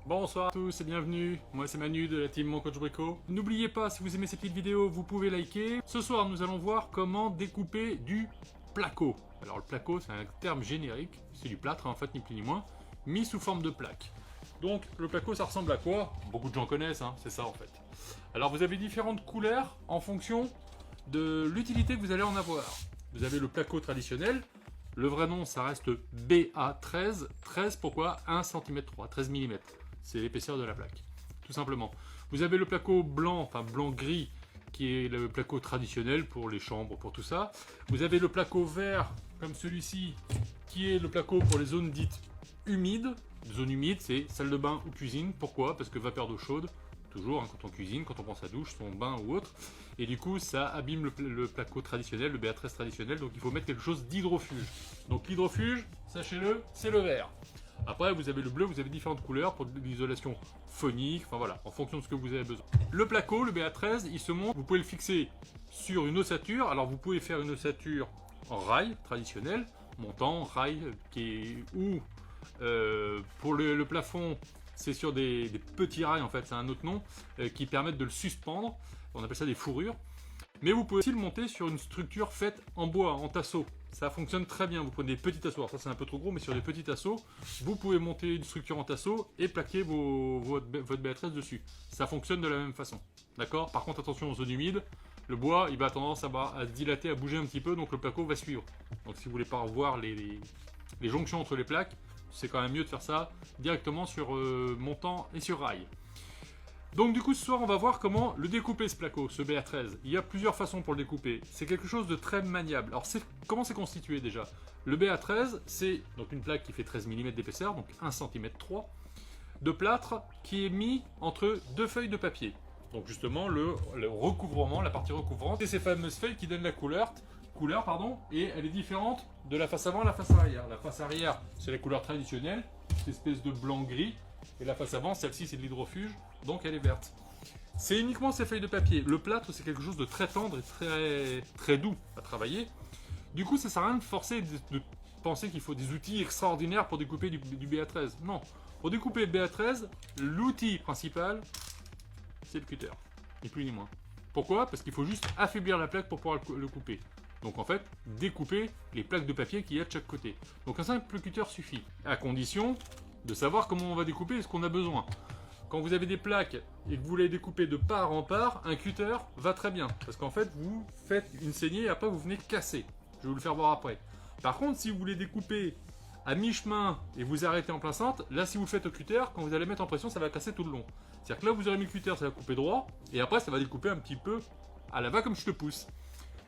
Bonsoir à tous et bienvenue, moi c'est Manu de la team Mon Coach Brico. N'oubliez pas, si vous aimez ces petites vidéos, vous pouvez liker. Ce soir, nous allons voir comment découper du placo. Alors le placo, c'est un terme générique, c'est du plâtre en fait, ni plus ni moins, mis sous forme de plaque. Donc le placo, ça ressemble à quoi? Beaucoup de gens connaissent, hein, c'est ça en fait. Alors vous avez différentes couleurs en fonction de l'utilité que vous allez en avoir. Vous avez le placo traditionnel. Le vrai nom, ça reste BA13. 13, pourquoi 1 cm 3, 13 mm. C'est l'épaisseur de la plaque, tout simplement. Vous avez le placo blanc, enfin blanc-gris, qui est le placo traditionnel pour les chambres, pour tout ça. Vous avez le placo vert, comme celui-ci, qui est le placo pour les zones dites humides. Zone humide, c'est salle de bain ou cuisine. Pourquoi? Parce que vapeur d'eau chaude, toujours, hein, quand on cuisine, quand on prend sa douche, son bain ou autre. Et du coup, ça abîme le placo traditionnel, le BA13 traditionnel. Donc il faut mettre quelque chose d'hydrofuge. Donc l'hydrofuge, sachez-le, c'est le vert. Après, vous avez le bleu, vous avez différentes couleurs pour l'isolation phonique, enfin voilà, en fonction de ce que vous avez besoin. Le placo, le BA13, il se monte, vous pouvez le fixer sur une ossature. Alors vous pouvez faire une ossature en rail traditionnel, montant, rail, ou pour le plafond, c'est sur des petits rails, en fait, c'est un autre nom, qui permettent de le suspendre. On appelle ça des fourrures. Mais vous pouvez aussi le monter sur une structure faite en bois, en tasseau. Ça fonctionne très bien. Vous prenez des petits tasseaux. Alors ça, c'est un peu trop gros, mais sur des petits tasseaux, vous pouvez monter une structure en tasseau et plaquer votre BA13 dessus. Ça fonctionne de la même façon. D'accord? Par contre, attention aux zones humides. Le bois, il va avoir tendance à se dilater, à bouger un petit peu, donc le placo va suivre. Donc si vous voulez pas revoir les jonctions entre les plaques, c'est quand même mieux de faire ça directement sur montant et sur rail. Donc du coup ce soir on va voir comment le découper ce placo, ce BA13. Il y a plusieurs façons pour le découper. C'est quelque chose de très maniable. Alors comment c'est constitué déjà? Le BA13 c'est donc une plaque qui fait 13 mm d'épaisseur, donc 1 cm 3 de plâtre qui est mis entre deux feuilles de papier. Donc justement le recouvrement, la partie recouvrante, c'est ces fameuses feuilles qui donnent la couleur, et elle est différente de la face avant et la face arrière. La face arrière c'est la couleur traditionnelle, cette espèce de blanc-gris, et la face avant, celle-ci c'est de l'hydrofuge, donc elle est verte. C'est uniquement ces feuilles de papier. Le plâtre c'est quelque chose de très tendre et très doux à travailler. Du coup ça sert à rien de forcer, de penser qu'il faut des outils extraordinaires pour découper du BA13. Non, pour découper le BA13, l'outil principal c'est le cutter, ni plus ni moins. Pourquoi? Parce qu'il faut juste affaiblir la plaque pour pouvoir le couper. Donc en fait, découper les plaques de papier qu'il y a de chaque côté. Donc un simple cutter suffit, à condition de savoir comment on va découper et ce qu'on a besoin. Quand vous avez des plaques et que vous voulez découper de part en part, un cutter va très bien. Parce qu'en fait, vous faites une saignée et après vous venez casser. Je vais vous le faire voir après. Par contre, si vous voulez découper à mi-chemin et vous arrêtez en plein centre, là si vous le faites au cutter, quand vous allez mettre en pression, ça va casser tout le long. C'est-à-dire que là vous aurez mis le cutter, ça va couper droit, et après ça va découper un petit peu à la va comme je te pousse.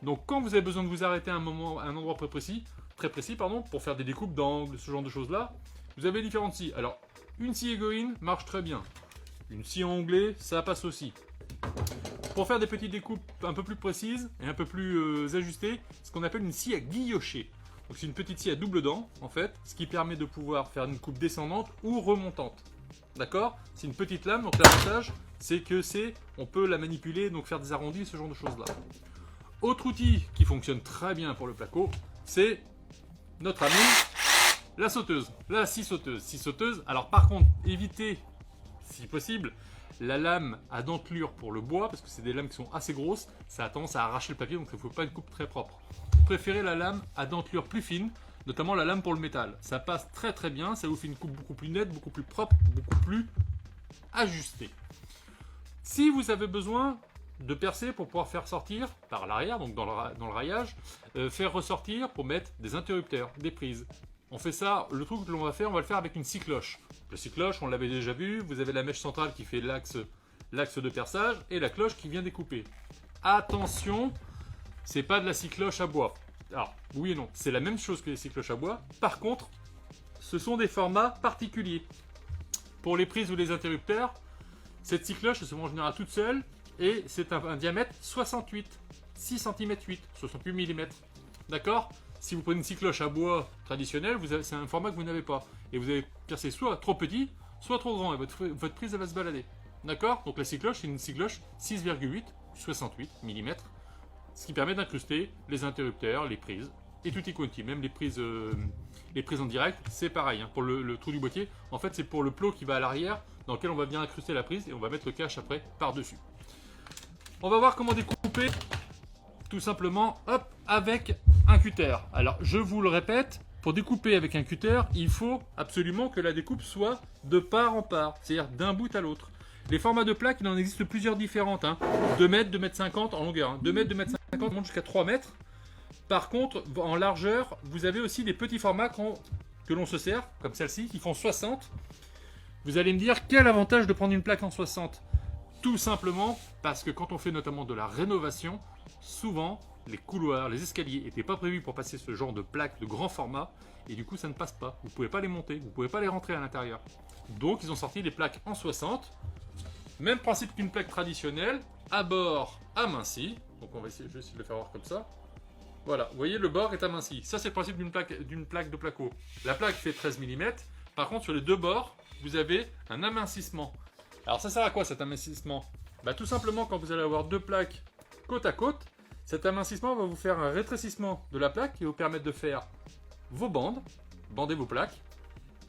Donc quand vous avez besoin de vous arrêter à un endroit très précis, pour faire des découpes d'angles, ce genre de choses là, vous avez différentes scies. Alors une scie égoïne marche très bien, une scie onglée ça passe aussi. Pour faire des petites découpes un peu plus précises et un peu plus ajustées, ce qu'on appelle une scie à guillocher. Donc c'est une petite scie à double dent en fait, ce qui permet de pouvoir faire une coupe descendante ou remontante. D'accord? C'est une petite lame, donc l'avantage c'est que on peut la manipuler, donc faire des arrondis, ce genre de choses là. Autre outil qui fonctionne très bien pour le placo, c'est notre amie la sauteuse, la scie sauteuse. Scie sauteuse, alors par contre, évitez, si possible, la lame à dentelure pour le bois, parce que c'est des lames qui sont assez grosses, ça a tendance à arracher le papier, donc il ne faut pas une coupe très propre. Préférez la lame à dentelure plus fine, notamment la lame pour le métal. Ça passe très très bien, ça vous fait une coupe beaucoup plus nette, beaucoup plus propre, beaucoup plus ajustée. Si vous avez besoin de percer pour pouvoir faire sortir par l'arrière, donc dans le raillage, faire ressortir pour mettre des interrupteurs, des prises. On fait ça, le truc que l'on va faire, on va le faire avec une scie cloche. La scie cloche, on l'avait déjà vu, vous avez la mèche centrale qui fait l'axe de perçage et la cloche qui vient découper. Attention, c'est pas de la scie cloche à bois. Alors, oui et non, c'est la même chose que les scies cloches à bois. Par contre, ce sont des formats particuliers. Pour les prises ou les interrupteurs, cette scie cloche se vend en général toute seule et c'est un diamètre 68, 6 cm 8, 68 mm. D'accord? Si vous prenez une scie cloche à bois traditionnelle, c'est un format que vous n'avez pas. Et vous avez percé soit trop petit, soit trop grand, et votre prise elle va se balader. D'accord? Donc la scie cloche, c'est une scie cloche 6,8, 68 mm, ce qui permet d'incruster les interrupteurs, les prises, et tutti quanti. Même les prises en direct, c'est pareil. Hein. Pour le trou du boîtier, en fait, c'est pour le plot qui va à l'arrière, dans lequel on va bien incruster la prise et on va mettre le cache après par-dessus. On va voir comment découper, tout simplement, hop, avec un cutter. Alors, je vous le répète, pour découper avec un cutter, il faut absolument que la découpe soit de part en part, c'est-à-dire d'un bout à l'autre. Les formats de plaques, il en existe plusieurs différentes. Hein. 2 mètres, 2 mètres 50 en longueur. Hein. 2 mètres, 2 mètres 50, monte jusqu'à 3 mètres. Par contre, en largeur, vous avez aussi des petits formats que l'on se sert, comme celle-ci, qui font 60. Vous allez me dire, quel avantage de prendre une plaque en 60? Tout simplement parce que quand on fait notamment de la rénovation, souvent, les couloirs, les escaliers n'étaient pas prévus pour passer ce genre de plaques de grand format. Et du coup, ça ne passe pas. Vous ne pouvez pas les monter, vous ne pouvez pas les rentrer à l'intérieur. Donc, ils ont sorti des plaques en 60. Même principe qu'une plaque traditionnelle, à bord aminci. Donc je vais essayer de le faire voir comme ça. Voilà, vous voyez, le bord est aminci. Ça, c'est le principe d'une plaque de placo. La plaque fait 13 mm. Par contre, sur les deux bords, vous avez un amincissement. Alors ça sert à quoi cet amincissement? Tout simplement, quand vous allez avoir deux plaques côte à côte, cet amincissement va vous faire un rétrécissement de la plaque qui va vous permettre de faire vos bander vos plaques,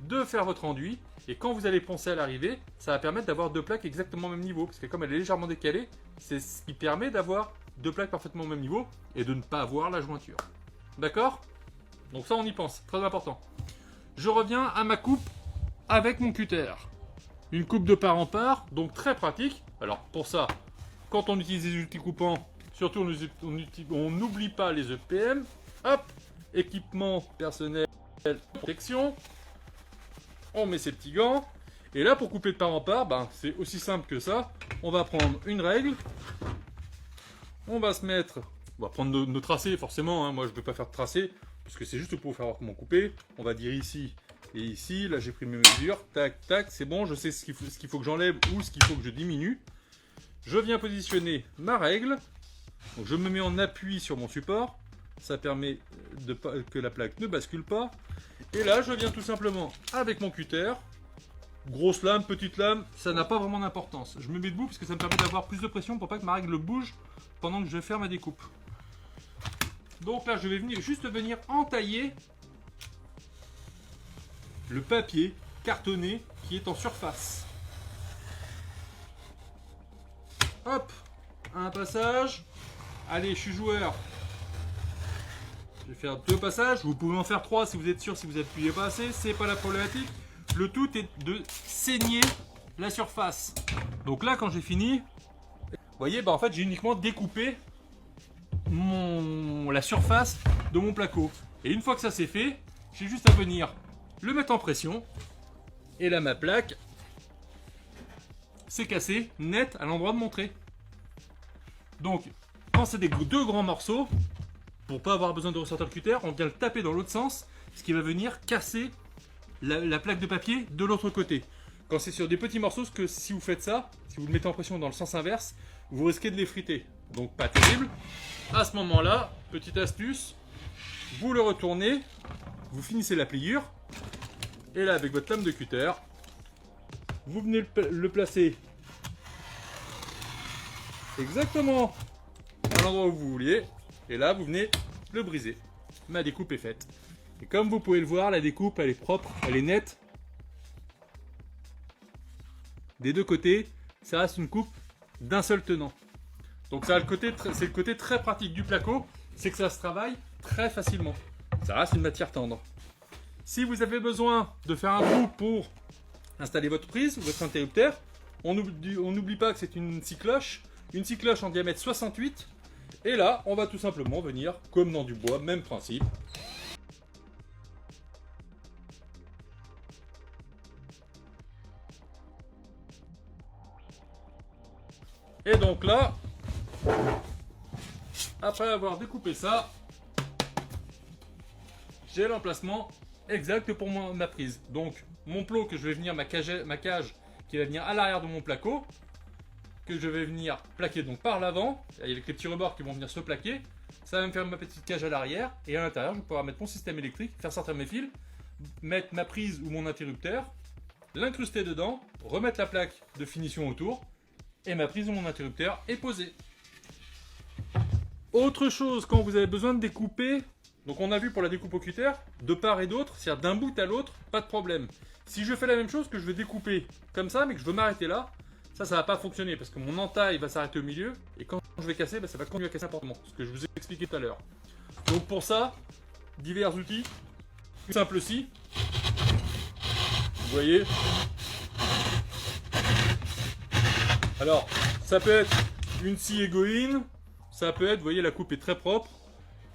de faire votre enduit. Et quand vous allez poncer à l'arrivée, ça va permettre d'avoir deux plaques exactement au même niveau. Parce que comme elle est légèrement décalée, c'est ce qui permet d'avoir deux plaques parfaitement au même niveau et de ne pas avoir la jointure. D'accord? Donc ça, on y pense. Très important. Je reviens à ma coupe avec mon cutter. Une coupe de part en part, donc très pratique. Alors pour ça, quand on utilise les outils coupants, surtout on n'oublie pas les EPM. Hop, équipement personnel, protection. On met ses petits gants. Et là, pour couper de part en part, c'est aussi simple que ça. On va prendre une règle. On va se mettre... On va prendre nos tracés, forcément. Hein. Moi, je ne vais pas faire de tracé, parce que c'est juste pour vous faire voir comment couper. On va dire ici et ici. Là, j'ai pris mes mesures. Tac, tac, c'est bon. Je sais ce qu'il faut que j'enlève ou ce qu'il faut que je diminue. Je viens positionner ma règle. Donc, je me mets en appui sur mon support. Ça permet que la plaque ne bascule pas. Et là, je viens tout simplement avec mon cutter. Grosse lame, petite lame, ça n'a pas vraiment d'importance. Je me mets debout parce que ça me permet d'avoir plus de pression pour pas que ma règle bouge pendant que je vais faire ma découpe. Donc là, je vais juste venir entailler le papier cartonné qui est en surface. Hop, un passage. Allez, je suis joueur. Je vais faire 2 passages. Vous pouvez en faire 3 si vous êtes sûr, si vous n'appuyez pas assez. C'est pas la problématique. Le tout est de saigner la surface. Donc là, quand j'ai fini, vous voyez, en fait, j'ai uniquement découpé la surface de mon placo. Et une fois que ça c'est fait, j'ai juste à venir le mettre en pression. Et là, ma plaque s'est cassée net à l'endroit de montrer. Donc, quand c'est des 2 grands morceaux, pour pas avoir besoin de ressortir le cutter, on vient le taper dans l'autre sens, ce qui va venir casser la plaque de papier de l'autre côté. Quand c'est sur des petits morceaux, que si vous faites ça, si vous le mettez en pression dans le sens inverse, vous risquez de les friter. Donc pas terrible. À ce moment-là, petite astuce, vous le retournez, vous finissez la pliure, et là avec votre lame de cutter, vous venez le placer exactement à l'endroit où vous vouliez, et là vous venez le briser. Ma découpe est faite. Et comme vous pouvez le voir, la découpe elle est propre, elle est nette. Des deux côtés, ça reste une coupe d'un seul tenant. Donc ça, c'est le côté très pratique du placo, c'est que ça se travaille très facilement. Ça reste une matière tendre. Si vous avez besoin de faire un trou pour installer votre prise ou votre interrupteur, on n'oublie pas que c'est une scie cloche en diamètre 68. Et là, on va tout simplement venir, comme dans du bois, même principe. Et donc là, après avoir découpé ça, j'ai l'emplacement exact pour ma prise. Donc mon plot que je vais venir, ma cage qui va venir à l'arrière de mon placo, que je vais venir plaquer donc par l'avant, avec les petits rebords qui vont venir se plaquer. Ça va me faire ma petite cage à l'arrière, et à l'intérieur je vais pouvoir mettre mon système électrique, faire sortir mes fils, mettre ma prise ou mon interrupteur, l'incruster dedans, remettre la plaque de finition autour, et ma prise ou mon interrupteur est posée. Autre chose, quand vous avez besoin de découper Donc on a vu pour la découpe au cutter, de part et d'autre, c'est-à-dire d'un bout à l'autre, pas de problème. Si je fais la même chose, que je veux découper comme ça, mais que je veux m'arrêter là, ça va pas fonctionner, parce que mon entaille va s'arrêter au milieu, et quand je vais casser, ça va continuer à casser n'importe comment, ce que je vous ai expliqué tout à l'heure. Donc pour ça, divers outils, plus simple scie, vous voyez. Alors, ça peut être une scie Egoin, ça peut être, vous voyez, la coupe est très propre.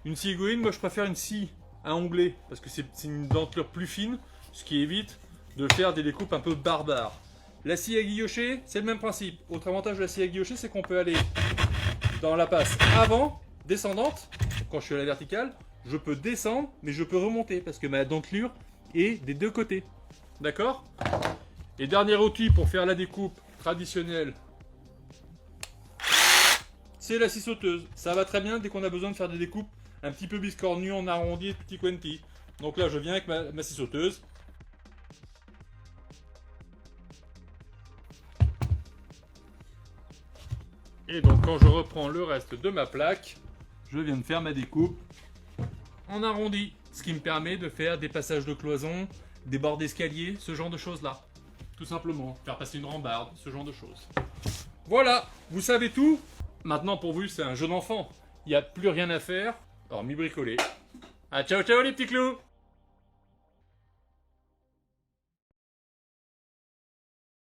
Une scie Egoin, moi je préfère une scie à onglet, parce que c'est une dentelure plus fine, ce qui évite de faire des découpes un peu barbares. La scie à guillocher, c'est le même principe. Autre avantage de la scie à guillocher, c'est qu'on peut aller dans la passe avant, descendante. Quand je suis à la verticale, je peux descendre, mais je peux remonter, parce que ma dentelure est des deux côtés. D'accord? Et dernier outil pour faire la découpe traditionnelle, c'est la scie sauteuse. Ça va très bien dès qu'on a besoin de faire des découpes un petit peu biscornues en arrondi et petit quanti. Donc là, je viens avec ma scie sauteuse. Et donc quand je reprends le reste de ma plaque, je viens de faire ma découpe en arrondi. Ce qui me permet de faire des passages de cloison, des bords d'escalier, ce genre de choses là. Tout simplement. Faire passer une rambarde, ce genre de choses. Voilà, vous savez tout. Maintenant pour vous, c'est un jeu d'enfant. Il n'y a plus rien à faire, hormis bricoler. Ah, ciao ciao les petits clous!